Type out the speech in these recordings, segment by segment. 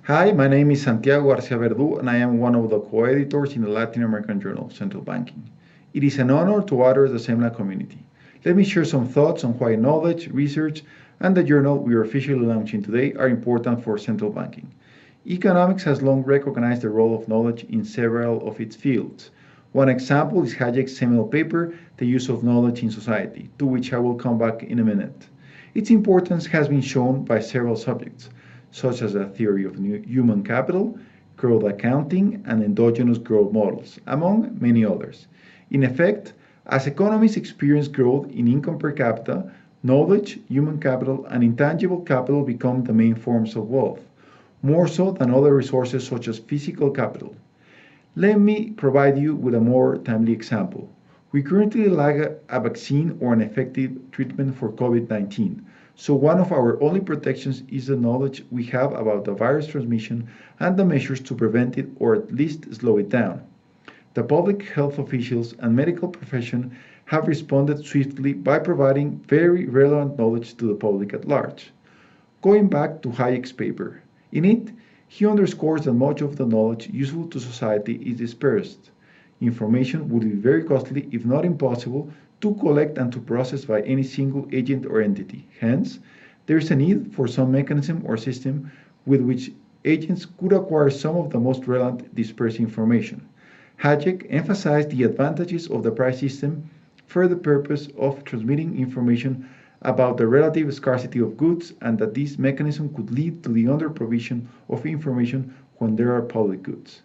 Hi, my name is Santiago García Verdú, and I am one of the co-editors in the Latin American journal, Central Banking. It is an honor to address the CEMLA community. Let me share some thoughts on why knowledge, research, and the journal we are officially launching today are important for central banking. Economics has long recognized the role of knowledge in several of its fields. One example is Hayek's seminal paper, The Use of Knowledge in Society, to which I will come back in a minute. Its importance has been shown by several subjects, such as the theory of human capital, growth accounting, and endogenous growth models, among many others. In effect, as economies experience growth in income per capita, knowledge, human capital, and intangible capital become the main forms of wealth, more so than other resources such as physical capital. Let me provide you with a more timely example. We currently lack a vaccine or an effective treatment for COVID-19. So one of our only protections is the knowledge we have about the virus transmission and the measures to prevent it or at least slow it down. The public health officials and medical profession have responded swiftly by providing very relevant knowledge to the public at large. Going back to Hayek's paper, in it, he underscores that much of the knowledge useful to society is dispersed. Information would be very costly, if not impossible, to collect and to process by any single agent or entity. Hence, there is a need for some mechanism or system with which agents could acquire some of the most relevant dispersed information. Hayek emphasized the advantages of the price system for the purpose of transmitting information about the relative scarcity of goods, and that this mechanism could lead to the under-provision of information when there are public goods.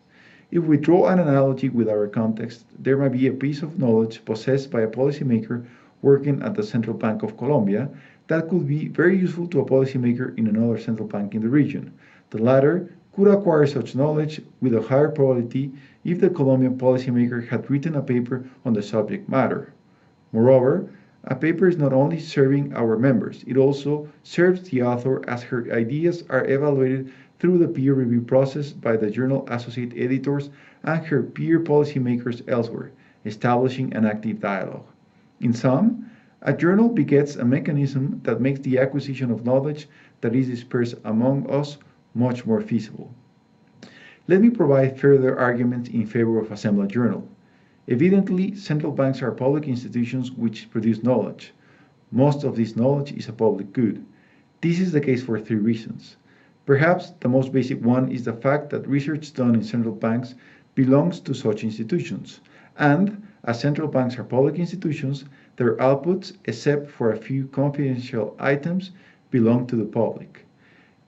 If we draw an analogy with our context, there may be a piece of knowledge possessed by a policymaker working at the Central Bank of Colombia that could be very useful to a policymaker in another central bank in the region. The latter could acquire such knowledge with a higher probability if the Colombian policymaker had written a paper on the subject matter. Moreover, a paper is not only serving our members, it also serves the author as her ideas are evaluated through the peer review process by the journal associate editors and her peer policymakers elsewhere, establishing an active dialogue. In sum, a journal begets a mechanism that makes the acquisition of knowledge that is dispersed among us much more feasible. Let me provide further arguments in favor of a CEMLA journal. Evidently, central banks are public institutions which produce knowledge. Most of this knowledge is a public good. This is the case for three reasons. Perhaps the most basic one is the fact that research done in central banks belongs to such institutions, and as central banks are public institutions, their outputs, except for a few confidential items, belong to the public.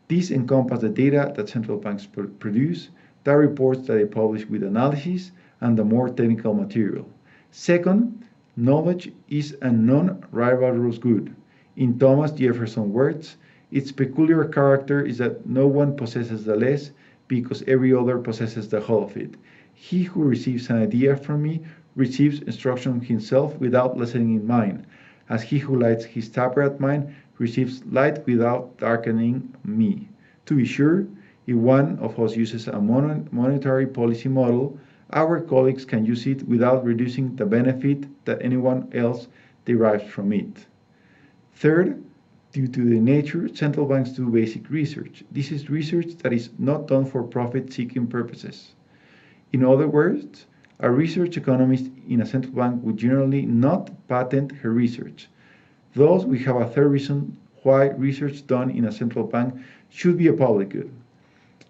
These encompass the data that central banks produce, the reports that they publish with analysis, and the more technical material. Second, knowledge is a non-rivalrous good. In Thomas Jefferson's words, its peculiar character is that no one possesses the less because every other possesses the whole of it. He who receives an idea from me receives instruction himself without lessening mine, as he who lights his taper at mine receives light without darkening me. To be sure, if one of us uses a monetary policy model, our colleagues can use it without reducing the benefit that anyone else derives from it. Third, due to the nature, central banks do basic research. This is research that is not done for profit-seeking purposes. In other words, a research economist in a central bank would generally not patent her research. Thus, we have a third reason why research done in a central bank should be a public good.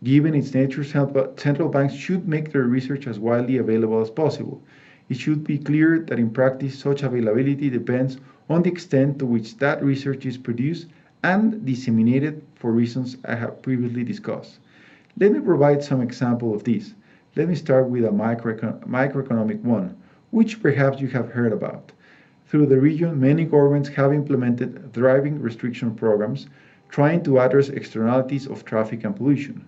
Given its nature, central banks should make their research as widely available as possible. It should be clear that in practice, such availability depends on the extent to which that research is produced and disseminated for reasons I have previously discussed. Let me provide some example of this. Let me start with a microeconomic one, which perhaps you have heard about. Through the region, many governments have implemented driving restriction programs trying to address externalities of traffic and pollution.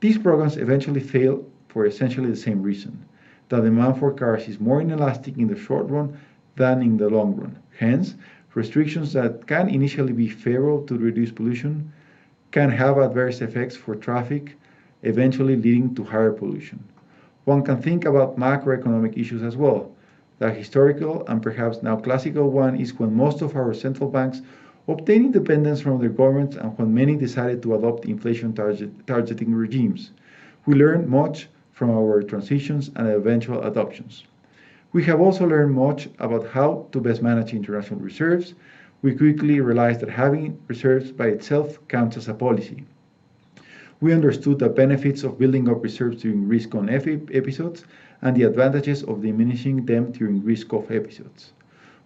These programs eventually fail for essentially the same reason. The demand for cars is more inelastic in the short run than in the long run. Hence, restrictions that can initially be favorable to reduce pollution can have adverse effects for traffic, eventually leading to higher pollution. One can think about macroeconomic issues as well. The historical and perhaps now classical one is when most of our central banks obtain independence from their governments, and when many decided to adopt inflation targeting regimes. We learned much from our transitions and eventual adoptions. We have also learned much about how to best manage international reserves. We quickly realized that having reserves by itself counts as a policy. We understood the benefits of building up reserves during risk-on episodes and the advantages of diminishing them during risk-off episodes.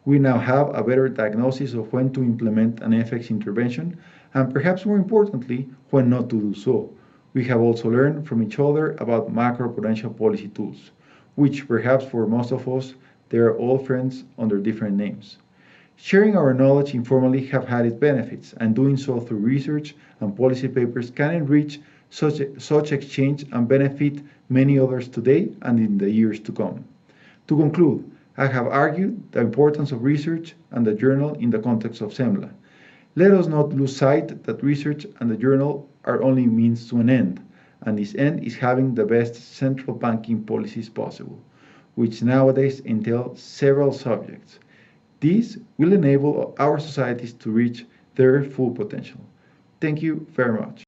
We now have a better diagnosis of when to implement an FX intervention and, perhaps more importantly, when not to do so. We have also learned from each other about macroprudential policy tools, which perhaps for most of us, they are all friends under different names. Sharing our knowledge informally have had its benefits, and doing so through research and policy papers can enrich such exchange and benefit many others today and in the years to come. To conclude, I have argued the importance of research and the journal in the context of CEMLA. Let us not lose sight that research and the journal are only means to an end, and this end is having the best central banking policies possible, which nowadays entail several subjects. This will enable our societies to reach their full potential. Thank you very much.